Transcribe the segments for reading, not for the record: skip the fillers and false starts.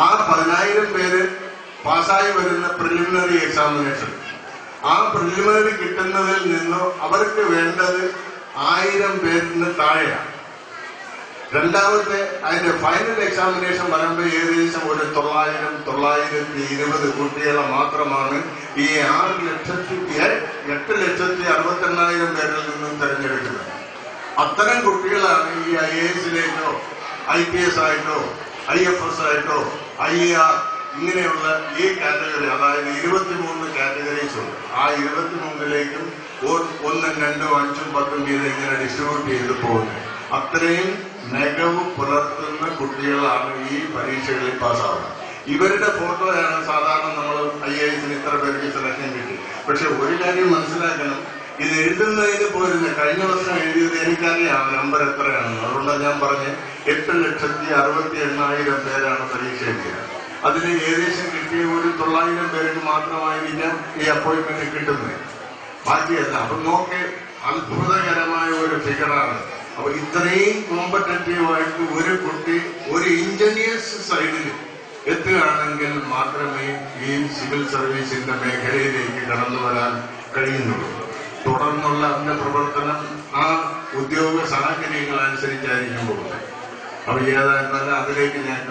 ആ 10,000 പേര് പാസ്സായി വരുന്ന പ്രിലിമിനറി എക്സാമിനേഷൻ, ആ പ്രിലിമിനറി കിട്ടുന്നതിൽ നിന്നോ അവർക്ക് വേണ്ടത് 1000 പേരിന് താഴെയാണ്. രണ്ടാമത്തെ അതിന്റെ ഫൈനൽ എക്സാമിനേഷൻ വരുമ്പോൾ ഏകദേശം ഒരു 920 കുട്ടികളെ മാത്രമാണ് ഈ 8,60,000 പേരിൽ നിന്നും തെരഞ്ഞെടുക്കുന്നത്. അത്തരം കുട്ടികളാണ് ഈ IAS-ലേക്കോ IPS ആയിട്ടോ IFS ആയിട്ടോ IAR ഇങ്ങനെയുള്ള ഈ കാറ്റഗറി, അതായത് 23 കാറ്റഗറീസ് ഉണ്ട്. ആ 23ലേക്കും 1, 2, 5, 10 വീതം ഇങ്ങനെ ഡിസ്ട്രിബ്യൂട്ട് ചെയ്ത് പോകുന്നത്. അത്രയും മികവ് പുലർത്തുന്ന കുട്ടികളാണ് ഈ പരീക്ഷകളിൽ പാസ്സാവുന്നത്. ഇവരുടെ ഫോട്ടോയാണ് സാധാരണ നമ്മൾ IAS-ന് ഇത്ര പേർക്ക് സെലക്ഷൻ കിട്ടി. പക്ഷെ ഒരു കാര്യം മനസ്സിലാക്കണം, ഇത് എഴുതുന്നതിന് പോരുന്ന കഴിഞ്ഞ വർഷം എഴുതിയത് എനിക്കറിയാം നമ്പർ എത്രയാണെന്ന്. അതുകൊണ്ടാണ് ഞാൻ പറഞ്ഞ് 8,68,000 പേരാണ് പരീക്ഷ എഴുതിയത്. അതിന് ഏകദേശം കിട്ടിയ ഒരു 900 പേർക്ക് മാത്രമായിരിക്കാം ഈ അപ്പോയിന്റ്മെന്റ് കിട്ടുന്നത്, ബാക്കിയല്ല. അപ്പൊ നോക്കെ അത്ഭുതകരമായ ഒരു ഫിഗറാണ്. അപ്പൊ ഇത്രയും കോമ്പറ്റീവായിട്ട് ഒരു കുട്ടി ഒരു എഞ്ചിനീയേഴ്സ് സൈഡിൽ എത്തുകയാണെങ്കിൽ മാത്രമേ ഈ സിവിൽ സർവീസിന്റെ മേഖലയിലേക്ക് കടന്നു വരാൻ കഴിയുന്നുള്ളൂ. തുടർന്നുള്ള അതിന്റെ പ്രവർത്തനം ആ ഉദ്യോഗ സാഹചര്യങ്ങൾ അനുസരിച്ചായിരിക്കും പോകുന്നത്. അപ്പൊ ഏതായിരുന്നാലും അതിലേക്ക് ഞാൻ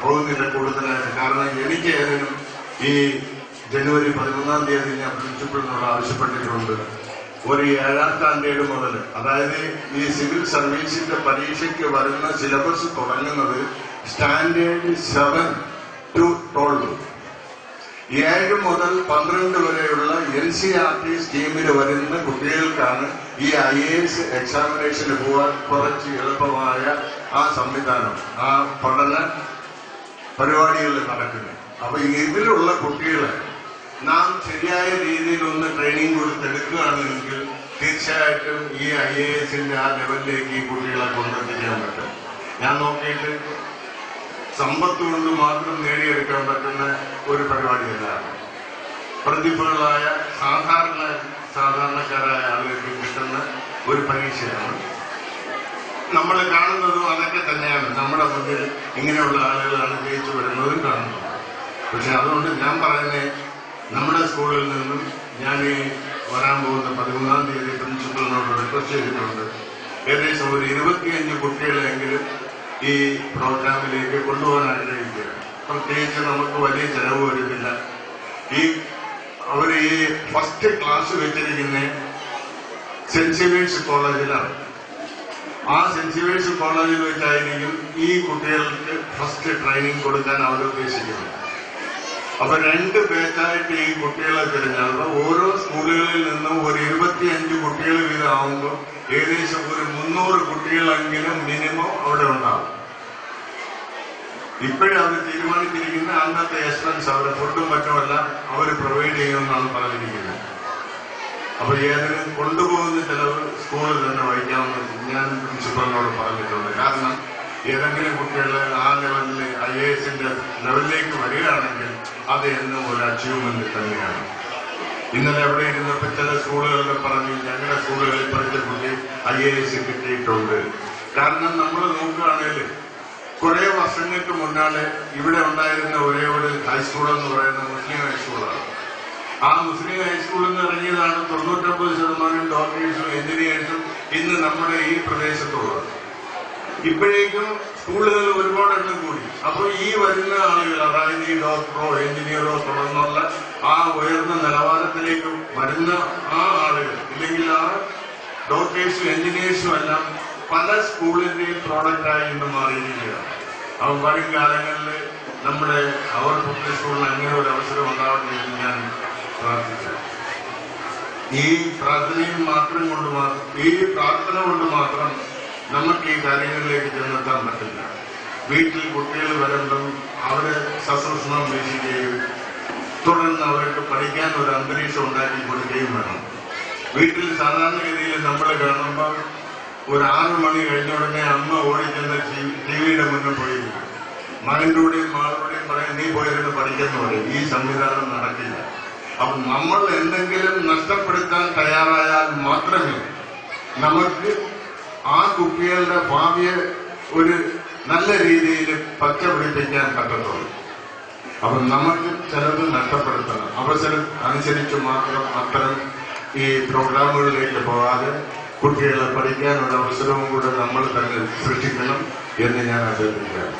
പോകുന്നില്ല കൂടുതലായിട്ട്. കാരണം എനിക്ക് ഏതെങ്കിലും ഈ ജനുവരി 11-ാം തീയതി ഞാൻ പ്രിൻസിപ്പളിനോട് ആവശ്യപ്പെട്ടിട്ടുണ്ട്, ഒരു 7ാം സ്റ്റാൻഡേർഡ് മുതൽ, അതായത് ഈ സിവിൽ സർവീസിന്റെ പരീക്ഷയ്ക്ക് വരുന്ന സിലബസ് തുടങ്ങുന്നത് സ്റ്റാൻഡേർഡ് 7 to 12, 7 മുതൽ 12 വരെയുള്ള NCERT സ്കീമിൽ വരുന്ന കുട്ടികൾക്കാണ് ഈ IAS എക്സാമിനേഷന് പോകാൻ കുറച്ച് എളുപ്പമായ ആ സംവിധാനം, ആ പഠന പരിപാടികൾ നടക്കുന്നത്. അപ്പൊ ഇതിലുള്ള കുട്ടികളെ നാം ശരിയായ രീതിയിൽ ഒന്ന് ട്രെയിനിങ് കൊടുത്തെടുക്കുകയാണെങ്കിൽ തീർച്ചയായിട്ടും ഈ IAS-ന്റെ ആ ലെവലിലേക്ക് ഈ കുട്ടികളെ കൊണ്ടെത്തിക്കാൻ പറ്റും. ഞാൻ നോക്കിയിട്ട് സമ്പത്ത് കൊണ്ട് മാത്രം നേടിയെടുക്കാൻ പറ്റുന്ന ഒരു പരിപാടിയല്ല. പ്രതിഭകളായ സാധാരണക്കാരായ ആളുകൾക്ക് കിട്ടുന്ന ഒരു പരീക്ഷയാണ്. നമ്മൾ കാണുന്നതും അതൊക്കെ തന്നെയാണ്. നമ്മുടെ മുന്നിൽ ഇങ്ങനെയുള്ള ആളുകളാണ് ജയിച്ചു വരുന്നതും കാണുന്നത്. പക്ഷെ അതുകൊണ്ട് ഞാൻ പറയുന്നത്, നമ്മുടെ സ്കൂളിൽ നിന്നും ഞാൻ ഈ വരാൻ പോകുന്ന 13-ാം തീയതി പ്രിൻസിപ്പലിനോട് റിക്വസ്റ്റ് ചെയ്തിട്ടുണ്ട്, ഏകദേശം ഒരു 25 കുട്ടികളെങ്കിലും ഈ പ്രോഗ്രാമിലേക്ക് കൊണ്ടുപോകാൻ ആഗ്രഹിക്കുകയാണ്. പ്രത്യേകിച്ച് നമുക്ക് വലിയ ചെലവ് വരുന്നില്ല. അവർ ഈ ഫസ്റ്റ് ക്ലാസ് വെച്ചിരിക്കുന്ന സെന്റ് സേവിയേഴ്സ് കോളേജിലാണ്. ആ സെന്റ് സേവിയേഴ്സ് കോളേജിൽ വെച്ചായിരിക്കും ഈ കുട്ടികൾക്ക് ഫസ്റ്റ് ട്രെയിനിങ് കൊടുക്കാൻ അവർ ഉദ്ദേശിക്കുന്നത്. അപ്പൊ 2 ബാച്ചായിട്ട് ഈ കുട്ടികളെ തിരഞ്ഞാൽ ഓരോ സ്കൂളുകളിൽ നിന്നും ഒരു 25 കുട്ടികൾ വീതം ആവുമ്പോൾ ഏകദേശം ഒരു 300 കുട്ടികളെങ്കിലും മിനിമം അവിടെ ഉണ്ടാവും. ഇപ്പോഴും അവർ തീരുമാനിച്ചിരിക്കുന്ന അന്നത്തെ എക്സ്പെൻസ്, അവരുടെ ഫുഡും മറ്റുമെല്ലാം അവർ പ്രൊവൈഡ് ചെയ്യുമെന്നാണ് പറഞ്ഞിരിക്കുന്നത്. അപ്പൊ ഏതിന് കൊണ്ടുപോകുന്ന ചെലവ് സ്കൂളിൽ തന്നെ വഹിക്കാമെന്ന് ഞാൻ പ്രിൻസിപ്പലിനോട് പറഞ്ഞിട്ടുണ്ട്. കാരണം ഏതെങ്കിലും കുട്ടികൾ ആ ലെവലിൽ IAS-ന്റെ ലെവലിലേക്ക് വരികയാണെങ്കിൽ അത് എന്നും ഒരു അച്ചീവ്മെന്റ് തന്നെയാണ്. ഇന്നലെ എവിടെ ഇരുന്നപ്പോൾ ചില സ്കൂളുകളിൽ പറഞ്ഞു, ഞങ്ങളുടെ സ്കൂളുകളിൽ പഠിച്ച കുട്ടി IAS കിട്ടിയിട്ടുണ്ട്. കാരണം നമ്മൾ നോക്കുകയാണെങ്കിൽ കുറെ വർഷങ്ങൾക്ക് മുന്നാലെ ഇവിടെ ഉണ്ടായിരുന്ന ഒരേ ഒരു ഹൈസ്കൂൾ എന്ന് പറയുന്ന മുസ്ലിം ഹൈസ്കൂളാണ്. ആ മുസ്ലിം ഹൈസ്കൂളിൽ നിന്ന് ഇറങ്ങിയതാണ് 99% ഡോക്ടേഴ്സും എഞ്ചിനീയേഴ്സും ഇന്ന് നമ്മുടെ ഈ പ്രദേശത്തുള്ളത്. ഇപ്പോഴേക്കും സ്കൂളുകൾ ഒരുപാട് എണ്ണം കൂടി. അപ്പൊ ഈ വരുന്ന ആളുകൾ, അതായത് ഈ ഡോക്ടറോ എഞ്ചിനീയറോ തുടർന്നുള്ള ആ ഉയർന്ന നിലവാരത്തിലേക്ക് വരുന്ന ആ ആളുകൾ, ഇല്ലെങ്കിൽ ആ ഡോക്ടേഴ്സും എഞ്ചിനീയേഴ്സും എല്ലാം പല സ്കൂളിന്റെയും പ്രോഡക്റ്റായി ഇന്ന് മാറിയിരിക്കുകയാണ്. അപ്പൊ വരും കാലങ്ങളിൽ നമ്മുടെ അവർ പബ്ലിക് സ്കൂളിന് അങ്ങനെ ഒരു അവസരം ഉണ്ടാവട്ടെ എന്ന് ഞാൻ പ്രാർത്ഥിച്ചു. ഈ പ്രാർത്ഥന കൊണ്ട് മാത്രം നമുക്ക് ഈ കാര്യങ്ങളിലേക്ക് ചെന്നെത്താൻ പറ്റില്ല. വീട്ടിൽ കുട്ടികൾ വരുമ്പം അവരെ സസൂക്ഷ്മം വീക്ഷിക്കുകയും തുടർന്ന് അവർക്ക് പഠിക്കാൻ ഒരു അന്തരീക്ഷം ഉണ്ടാക്കി കൊടുക്കുകയും വേണം. വീട്ടിൽ സാധാരണഗതിയിൽ നമ്മൾ കാണുമ്പോൾ ഒരു 6 മണി കഴിഞ്ഞ ഉടനെ അമ്മ ഓടിച്ചെന്ന TV-യുടെ മുന്നിൽ പോയി മകൻ്റെയും മകളുടെയും പറയും, നീ പോയിരുന്ന് പഠിക്കുന്നു പറയും. ഈ സംവിധാനം നടക്കില്ല. അപ്പൊ നമ്മൾ എന്തെങ്കിലും നഷ്ടപ്പെടുത്താൻ തയ്യാറായാൽ മാത്രമേ നമുക്ക് ആ കുട്ടികളുടെ ഭാവിയെ ഒരു നല്ല രീതിയിൽ പച്ച പിടിപ്പിക്കാൻ പറ്റത്തുള്ളൂ. അപ്പൊ നമുക്ക് ചിലത് നഷ്ടപ്പെടുത്തണം. അവസരം അനുസരിച്ച് മാത്രം അത്തരം ഈ പ്രോഗ്രാമുകളിലേക്ക് പോകാതെ കുട്ടികളെ പഠിക്കാനുള്ള അവസരവും കൂടെ നമ്മൾ തന്നെ സൃഷ്ടിക്കണം എന്ന് ഞാൻ അഭ്യർത്ഥിക്കുകയാണ്.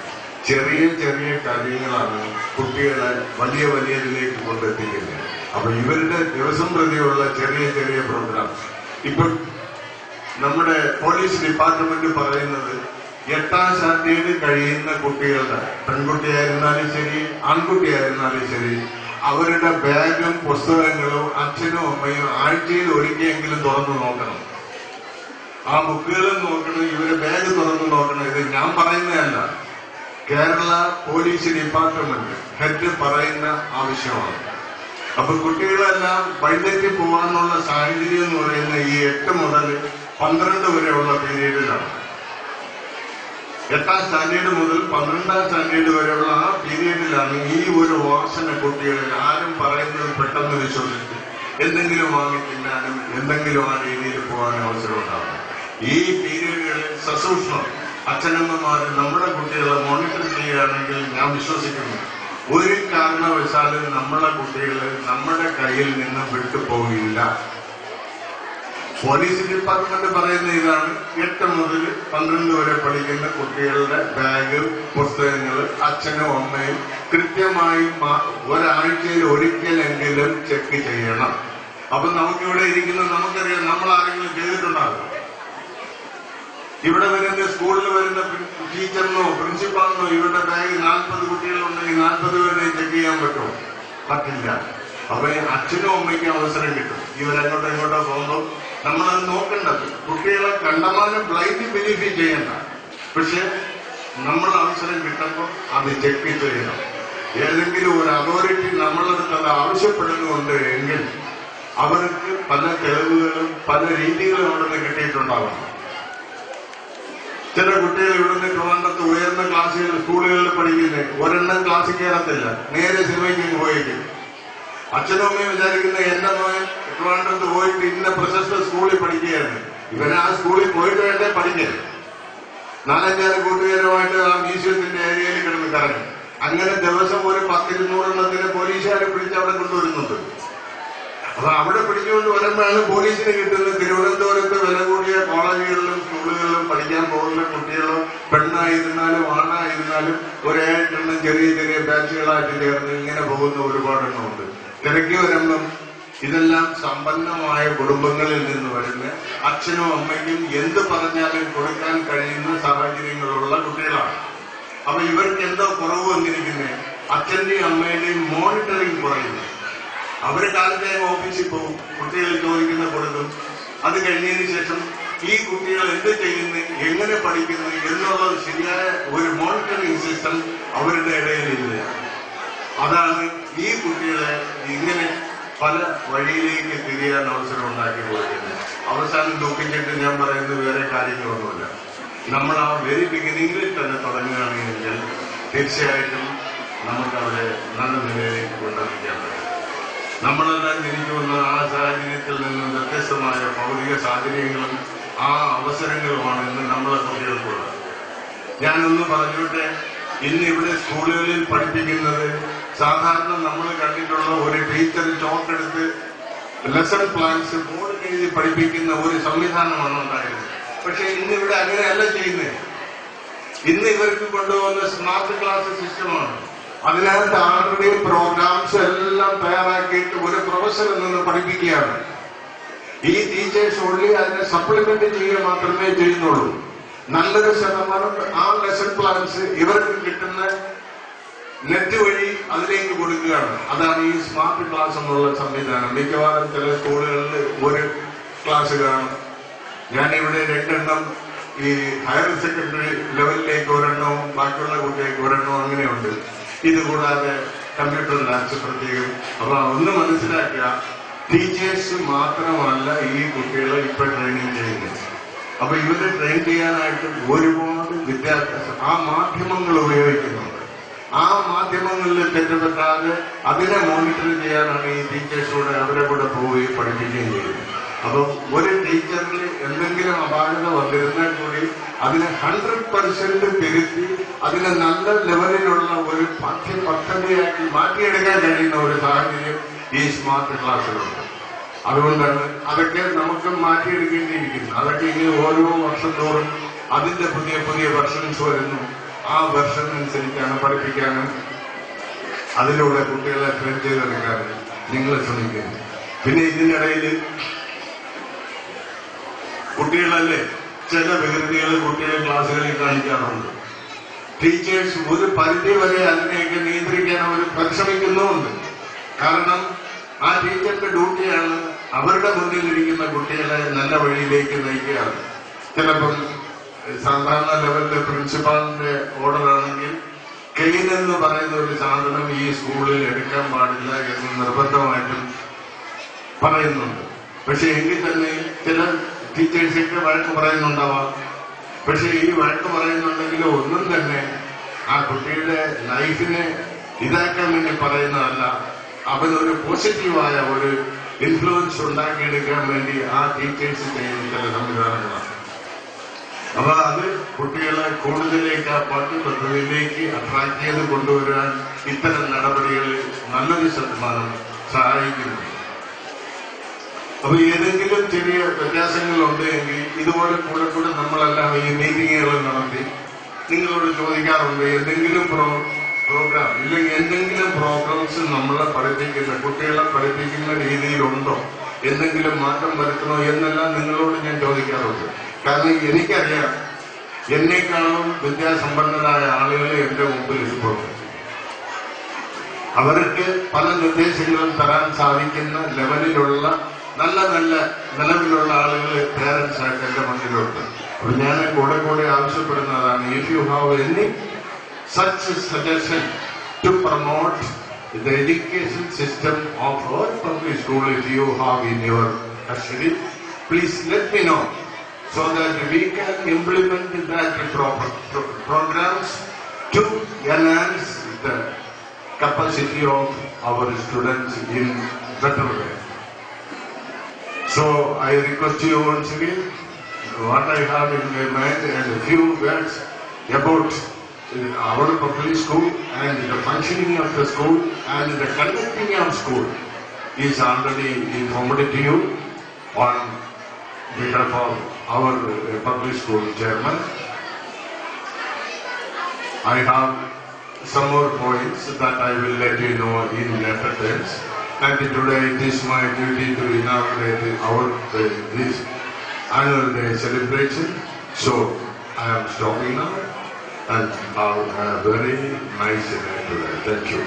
ചെറിയ ചെറിയ കാര്യങ്ങളാണ് കുട്ടികളെ വലിയതിലേക്ക് കൊണ്ടെത്തിക്കുന്നത്. അപ്പൊ ഇവരുടെ ദിവസം പ്രതിയുള്ള ചെറിയ ചെറിയ പ്രോഗ്രാം, ഇപ്പൊ നമ്മുടെ പോലീസ് ഡിപ്പാർട്ട്മെന്റ് പറയുന്നത് 8ാം സ്റ്റാൻഡേർഡ് കഴിയുന്ന കുട്ടികളുടെ, പെൺകുട്ടിയായിരുന്നാലും ശരി ആൺകുട്ടിയായിരുന്നാലും ശരി, അവരുടെ ബാഗും പുസ്തകങ്ങളും അച്ഛനും അമ്മയും ആഴ്ചയിൽ ഒരിക്കലെങ്കിലും തുറന്നു നോക്കണം. ആ ബുക്കുകളും നോക്കണം, ഇവരുടെ ബാഗ് തുറന്നു നോക്കണം. ഇത് ഞാൻ പറയുന്നതല്ല, കേരള പോലീസ് ഡിപ്പാർട്ട്മെന്റ് ഹെഡ് പറയുന്ന ആവശ്യമാണ്. അപ്പൊ കുട്ടികളെല്ലാം വഴിതെറ്റി പോകാനുള്ള സാഹചര്യം എന്ന് പറയുന്ന ഈ 8 മുതൽ 12 വരെയുള്ള പീരീഡിലാണ്. 8ാം സ്റ്റാൻഡേർഡ് മുതൽ 12ാം സ്റ്റാൻഡേർഡ് വരെയുള്ള ആ പീരീഡിലാണ് ഈ ഒരു വാസന കുട്ടികളിൽ. ആരും പറയുന്നത് പെട്ടെന്ന് വിശ്വസിച്ച് എന്തെങ്കിലും വാങ്ങി തിന്നാനും എന്തെങ്കിലും ആ രീതിയിൽ പോകാനും അവസരം ഉണ്ടാകും. ഈ പീരീഡുകളിൽ സസൂക്ഷ്മം അച്ഛനമ്മമാർ നമ്മുടെ കുട്ടികളെ മോണിറ്റർ ചെയ്യുകയാണെങ്കിൽ ഞാൻ വിശ്വസിക്കുന്നു ഒരു കാരണവശാലും നമ്മളെ കുട്ടികൾ നമ്മുടെ കയ്യിൽ നിന്ന് വിട്ടുപോകില്ല. പോലീസ് ഡിപ്പാർട്ട്മെന്റ് പറയുന്ന ഇതാണ്, 8 മുതൽ 12 വരെ പഠിക്കുന്ന കുട്ടികളുടെ ബാഗ് പുസ്തകങ്ങൾ അച്ഛനും അമ്മയും കൃത്യമായി ഒരാഴ്ചയിൽ ഒരിക്കലെങ്കിലും ചെക്ക് ചെയ്യണം. അപ്പൊ നമുക്കിവിടെ ഇരിക്കുന്ന നമുക്കറിയാം, നമ്മൾ ആരെങ്കിലും ചെയ്തിട്ടുണ്ടാകും. ഇവിടെ വരുന്ന സ്കൂളിൽ വരുന്ന ടീച്ചറിനോ പ്രിൻസിപ്പാളിനോ ഇവരുടെ ബാഗ് 40 കുട്ടികളുണ്ടെങ്കിൽ 40 പേരെ ചെക്ക് ചെയ്യാൻ പറ്റുമോ? പറ്റില്ല. അപ്പൊ അച്ഛനും അമ്മയ്ക്കും അവസരം കിട്ടും. ഇവരെങ്ങോട്ടോ ഇങ്ങോട്ടോ പോകുമ്പോൾ നമ്മളത് നോക്കേണ്ടത് കുട്ടികളെ കണ്ടമാനം ബ്ലൈൻഡ് ബെനിഫി ചെയ്യണ്ട. പക്ഷെ നമ്മൾ അവസരം കിട്ടുമ്പോൾ അത് ചെക്ക് ചെയ്യണം. ഏതെങ്കിലും ഒരു അതോറിറ്റി നമ്മളടുത്ത് അത് ആവശ്യപ്പെടുന്നുണ്ട് എങ്കിൽ അവർക്ക് പല തെളിവുകളും പല രീതികളും അവിടെ നിന്ന് കിട്ടിയിട്ടുണ്ടാവണം. ചില കുട്ടികൾ ഇവിടുന്ന് ട്രിവാൻഡ്രത്ത് ഉയർന്ന സ്കൂളുകളിൽ പഠിക്കുന്നത് ഒരെണ്ണം ക്ലാസ്സിൽ കയറത്തില്ല, നേരെ സിനിമയ്ക്ക് പോയിരിക്കും. അച്ഛനും അമ്മയും വിചാരിക്കുന്ന എന്റെ മകൻ ട്രിവാൻഡ്രത്ത് പോയിട്ട് ഇന്ന പ്രശസ്ത സ്കൂളിൽ പഠിക്കുകയാണ്, ഇവനെ ആ സ്കൂളിൽ പോയിട്ട് വേണ്ടേ പഠിക്കാൻ. 4-5 കൂട്ടുകാരുമായിട്ട് ആ മ്യൂസിയത്തിന്റെ ഏരിയയിൽ കിടന്ന് കറങ്ങി. അങ്ങനെ ദിവസം ഒരു 10-200 പോലീസുകാരെ പിടിച്ച് അവിടെ കൊണ്ടുവരുന്നുണ്ട്. അപ്പൊ അവിടെ പിടിച്ചുകൊണ്ട് വരുമ്പോഴാണ് പോലീസിന് കിട്ടുന്നത്. തിരുവനന്തപുരത്ത് വില കൂടിയ കോളേജുകളിലും സ്കൂളുകളിലും പഠിക്കാൻ പോകുന്ന കുട്ടികളോ പെണ്ണായിരുന്നാലും ആണായിരുന്നാലും ഒരേറ്റെണ്ണം ചെറിയ ചെറിയ ബാച്ചുകളായിട്ട് ചേർന്ന് ഇങ്ങനെ പോകുന്ന ഒരുപാടെണ്ണമുണ്ട്. തിരക്കി വരുമ്പം ഇതെല്ലാം സമ്പന്നമായ കുടുംബങ്ങളിൽ നിന്ന് വരുന്ന അച്ഛനും അമ്മയ്ക്കും എന്ത് പറഞ്ഞാലും കൊടുക്കാൻ കഴിയുന്ന സാഹചര്യങ്ങളുള്ള കുട്ടികളാണ്. അപ്പൊ ഇവർക്ക് എന്തോ കുറവ് വന്നിരിക്കുന്നത്, അച്ഛന്റെയും അമ്മയുടെയും മോണിറ്ററിംഗ് കുറയുന്നു. അവര് കാലത്തെ ഓഫീസിൽ പോകും, കുട്ടികൾ ചോദിക്കുന്ന കൊടുക്കും. അത് കഴിഞ്ഞതിന് ശേഷം ഈ കുട്ടികൾ എന്ത് ചെയ്യുന്നു, എങ്ങനെ പഠിക്കുന്നു എന്നുള്ളത് ശരിയായ ഒരു മോണിറ്ററിംഗ് സിസ്റ്റം അവരുടെ ഇടയിലില്ല. അതാണ് ഈ കുട്ടികളെ ഇങ്ങനെ പല വഴിയിലേക്ക് തിരിയാൻ അവസരം ഉണ്ടാക്കി കൊടുക്കുന്നത്. അവസാനം ദുഃഖിച്ചിട്ട് ഞാൻ പറയുന്നത് വേറെ കാര്യങ്ങളൊന്നുമില്ല. നമ്മൾ ആ വെരി ബിഗിനിങ്ങിൽ തന്നെ തുടങ്ങുകയാണെങ്കിൽ തീർച്ചയായിട്ടും നമുക്കവിടെ നല്ല നിലയിലേക്ക് കൊണ്ടെത്തിക്കാൻ പറ്റും. നമ്മളെല്ലാം തിരിച്ചു വന്ന ആ സാഹചര്യത്തിൽ നിന്നും വ്യത്യസ്തമായ ഭൗതിക സാഹചര്യങ്ങളും ആ അവസരങ്ങളുമാണ് ഇന്ന് നമ്മളെ കുട്ടികൾക്കുള്ളത്. ഞാനൊന്ന് പറഞ്ഞോട്ടെ, ഇന്ന് ഇവിടെ സ്കൂളുകളിൽ പഠിപ്പിക്കുന്നത് സാധാരണ നമ്മൾ കണ്ടിട്ടുള്ള ഒരു ടീച്ചർ ചോട്ടെടുത്ത് ലെസൺ പ്ലാൻസ് ബോർഡ് എഴുതി പഠിപ്പിക്കുന്ന ഒരു സംവിധാനമാണ് ഉണ്ടായിരുന്നത്. പക്ഷെ ഇന്നിവിടെ അങ്ങനെയല്ല ചെയ്യുന്നത്. ഇന്ന് ഇവർക്ക് കൊണ്ടുപോകുന്ന സ്മാർട്ട് ക്ലാസ് സിസ്റ്റമാണ്. അതിനകത്ത് ആൾറെഡി പ്രോഗ്രാംസ് എല്ലാം തയ്യാറാക്കിയിട്ട് ഒരു പ്രൊഫസർ നിന്ന് പഠിപ്പിക്കുകയാണ്. ഈ ടീച്ചേഴ്സ് ഉള്ളി അതിനെ സപ്ലിമെന്റ് ചെയ്യുക മാത്രമേ ചെയ്യുന്നുള്ളൂ. നല്ലൊരു ശതമാനം ആ ലെസൺ പ്ലാൻസ് ഇവർക്ക് കിട്ടുന്ന നെറ്റ് വഴി അതിലേക്ക് കൊടുക്കുകയാണ്. അതാണ് ഈ സ്മാർട്ട് ക്ലാസ് എന്നുള്ള സംവിധാനം. മിക്കവാറും ചില സ്കൂളുകളിൽ ഒരു ക്ലാസ് കാണും. ഞാനിവിടെ 2 എണ്ണം ഈ ഹയർ സെക്കൻഡറി ലെവലിലേക്ക് ഒരെണ്ണവും ബാക്കിയുള്ള കുട്ടികൾക്ക് ഒരെണ്ണവും അങ്ങനെയുണ്ട്. ഇതുകൂടാതെ കമ്പ്യൂട്ടർ ലാബ്സ് പ്രത്യേകം. അപ്പൊ ഒന്ന് മനസ്സിലാക്കുക, ടീച്ചേഴ്സ് മാത്രമല്ല ഈ കുട്ടികളെ ഇപ്പൊ ട്രെയിനിങ് ചെയ്യുന്നത്. അപ്പൊ ഇവരെ ട്രെയിൻ ചെയ്യാനായിട്ട് ഒരുപാട് വിദ്യാഭ്യാസം ആ മാധ്യമങ്ങൾ ഉപയോഗിക്കുന്നുണ്ട്. ആ മാധ്യമങ്ങളിൽ തെറ്റുപറ്റാതെ അതിനെ മോണിറ്റർ ചെയ്യാനാണ് ഈ ടീച്ചേഴ്സോട് അവരെ കൂടെ പോവുകയും പഠിപ്പിക്കുകയും ചെയ്യുന്നത്. അപ്പൊ ഒരു ടീച്ചറിൽ എന്തെങ്കിലും അപാകത വന്നിരുന്നാൽ കൂടി അതിനെ 100% തിരുത്തി അതിനെ നല്ല ലെവലിലുള്ള ഒരു പാഠ്യപദ്ധതിയാക്കി മാറ്റിയെടുക്കാൻ കഴിയുന്ന ഒരു സാഹചര്യം ഈ സ്മാർട്ട് ക്ലാസ്സിലുണ്ട്. അതുകൊണ്ടാണ് അതൊക്കെ നമുക്ക് മാറ്റിയെടുക്കേണ്ടിയിരിക്കുന്നത്. അതൊക്കെ ഇനി ഓരോ വർഷം തോറും അതിന്റെ പുതിയ പുതിയ വെർഷൻസ് വരുന്നു. ആ വെർഷൻ അനുസരിച്ചാണ് പഠിപ്പിക്കാനും അതിലൂടെ കുട്ടികളെ ട്രെയിൻ ചെയ്തെടുക്കാനും നിങ്ങൾ ശ്രമിക്കുന്നു. പിന്നെ ഇതിനിടയിൽ കുട്ടികളല്ലേ ചില വികൃതികൾ കുട്ടികളെ ക്ലാസ്സുകളിൽ കാണിക്കാറുണ്ട്. ടീച്ചേഴ്സ് ഒരു പരിധി വരെ അതിനെയൊക്കെ നിയന്ത്രിക്കാൻ അവർ പരിശ്രമിക്കുന്നുമുണ്ട്. കാരണം ആ ടീച്ചറുടെ ഡ്യൂട്ടിയാണ് അവരുടെ മുന്നിലിരിക്കുന്ന കുട്ടികളെ നല്ല വഴിയിലേക്ക് നയിക്കുക. ചിലപ്പം സാധാരണ ലെവലിലെ പ്രിൻസിപ്പാളിന്റെ ഓർഡർ ആണെങ്കിൽ കെയിൻ എന്ന് പറയുന്ന ഒരു സാധനം ഈ സ്കൂളിൽ എടുക്കാൻ പാടില്ല എന്ന് നിർബന്ധമായിട്ടും പറയുന്നുണ്ട്. പക്ഷെ എങ്കിൽ തന്നെ ചില ടീച്ചേഴ്സൊക്കെ വഴക്ക് പറയുന്നുണ്ടാവാം. പക്ഷെ ഈ വഴക്ക് പറയുന്നുണ്ടെങ്കിൽ ഒന്നും തന്നെ ആ കുട്ടിയുടെ ലൈഫിനെ ഇതാക്കാൻ വേണ്ടി പറയുന്നതല്ല, അവനൊരു പോസിറ്റീവായ ഒരു ഇൻഫ്ലുവൻസ് ഉണ്ടാക്കിയെടുക്കാൻ വേണ്ടി ആ ടീച്ചേഴ്സ് ചെയ്യുന്ന ചില സംവിധാനങ്ങളാണ്. അപ്പൊ അത് കുട്ടികളെ കൂടുതലേക്ക് ആ പാഠ്യപദ്ധതിയിലേക്ക് അട്രാക്ട് ചെയ്ത് കൊണ്ടുവരാൻ ഇത്തരം നടപടികൾ നല്ലൊരു ശതമാനം സഹായിക്കുന്നു. അപ്പൊ ഏതെങ്കിലും ചെറിയ വ്യത്യാസങ്ങൾ ഉണ്ടെങ്കിൽ ഇതുപോലെ കൂടെ കൂടെ നമ്മളെല്ലാം ഈ മീറ്റിങ്ങുകൾ നടത്തി നിങ്ങളോട് ചോദിക്കാറുണ്ട്, എന്തെങ്കിലും പ്രോഗ്രാം ഇല്ലെങ്കിൽ എന്തെങ്കിലും പ്രോഗ്രാംസ് നമ്മളെ പഠിപ്പിക്കുന്ന കുട്ടികളെ പഠിപ്പിക്കുന്ന രീതിയിലുണ്ടോ, എന്തെങ്കിലും മാറ്റം വരുത്തണോ എന്നെല്ലാം നിങ്ങളോട് ഞാൻ ചോദിക്കാറുണ്ട്. കാരണം എനിക്കറിയാം എന്നെക്കാളും വിദ്യാസമ്പന്നരായ ആളുകൾ എന്റെ മുമ്പിൽ ഇരിപ്പുണ്ട്. അവർക്ക് പല നിർദ്ദേശങ്ങളും തരാൻ സാധിക്കുന്ന ലെവലിലുള്ള നല്ല നല്ല നിലവിലുള്ള ആളുകൾ പേരൻസ് ആയിട്ട് എന്റെ മുന്നിലുണ്ട്. അപ്പൊ ഞാൻ കൂടെ കൂടെ ആവശ്യപ്പെടുന്നതാണ്, if you have any such suggestion to promote the education system of our public school, if you have in your custody, please let me know so that we can implement that programs to enhance the capacity of our students in better way. So I request you once again, what I have in my mind and a few words about our public school and the functioning of the school and the conducting of school is already informed to you on behalf of our public school chairman. I have some more points that I will let you know in later times. And today it is my duty to inaugurate our this annual day celebration. So I am stopping now and have a very nice day today. Thank you.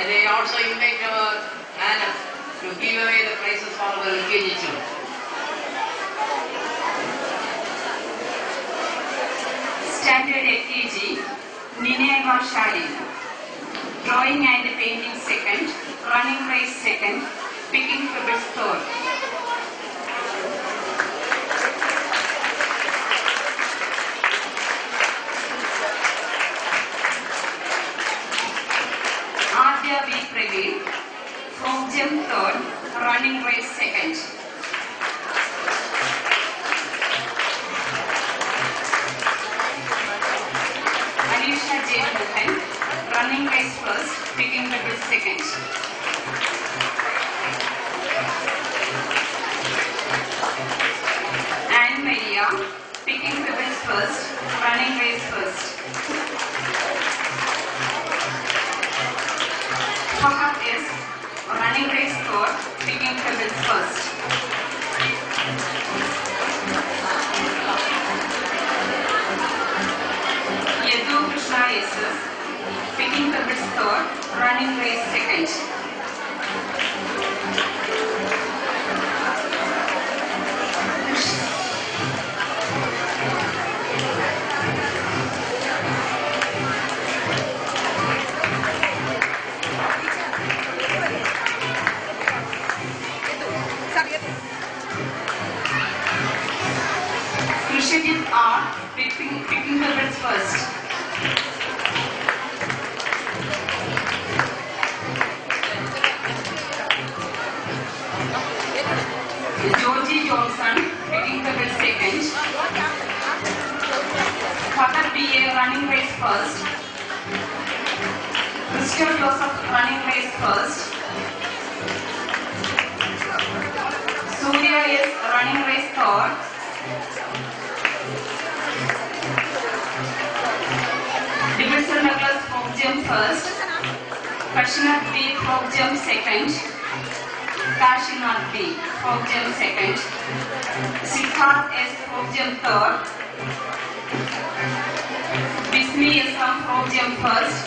And I also invite our madam to give away the prizes for our LKG children. Standard LKG, Nineva Shalin. Drawing and painting second, running race second, picking pebbles third. Adya V. Pradeep, from gym third, running race second. Alisha J. running race first, picking pebbles second. Anne Maria, picking pebbles first, running race first. Fahad is running race third, picking pebbles first. Yadu Krishna is picking pebbles third, running race second. Krishajit R picking pebbles first. Georgie Johnson picking pebbles second. Father B.A. running race first. Crystal Joseph running race first. Surya is running race third. Division Douglas frog jump first. Kashinath D frog jump second. Kashinath D frog jump second. Siddharth S frog jump third. Bismi S frog jump first.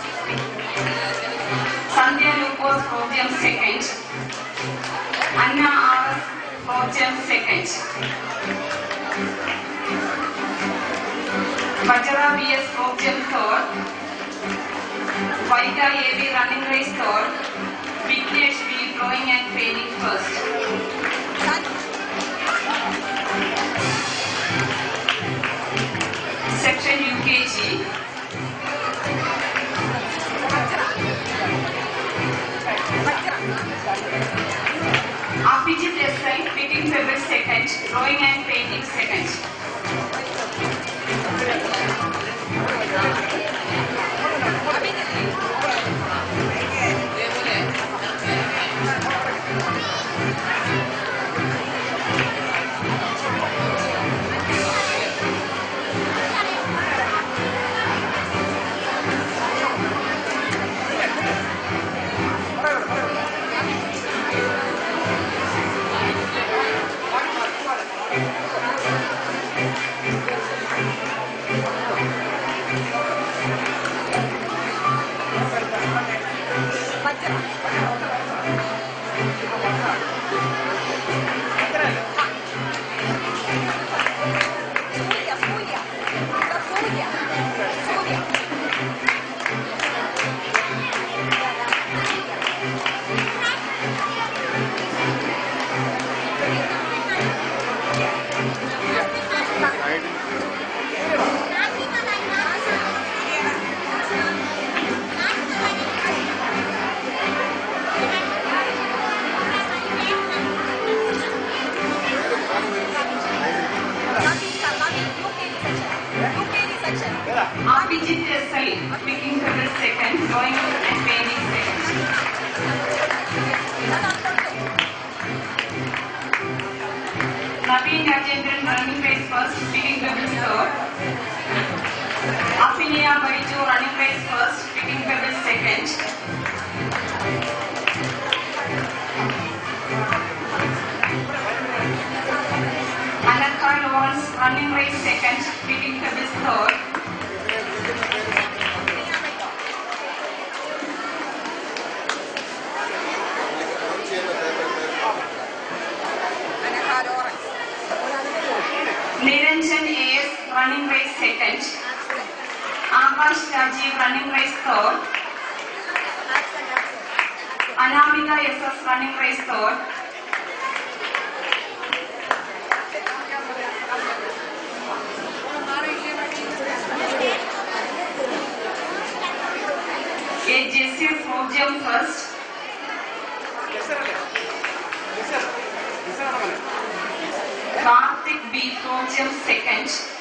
Sandhya Lucas frog jump second. Anna R frog jump second. Vajra V.S. frog jump third. Vaida A.V. running race third. Vignesh V. blowing and training first. Section UKG. Abhijit S.I. picking pebbles second, throwing and painting second. Abhijit S.I. picking pebbles second, throwing and painting second. Naveen Rajendran running race first, picking pebbles third. Afinia Baiju running race first, picking pebbles second. Alaka Lawrence running race second, picking pebbles third. Niranjan A.S. running race second. Akash Rajiv running race third. Anamika S.S. running race third. A. Jesse frog jump first. Karthik B. frog jump second.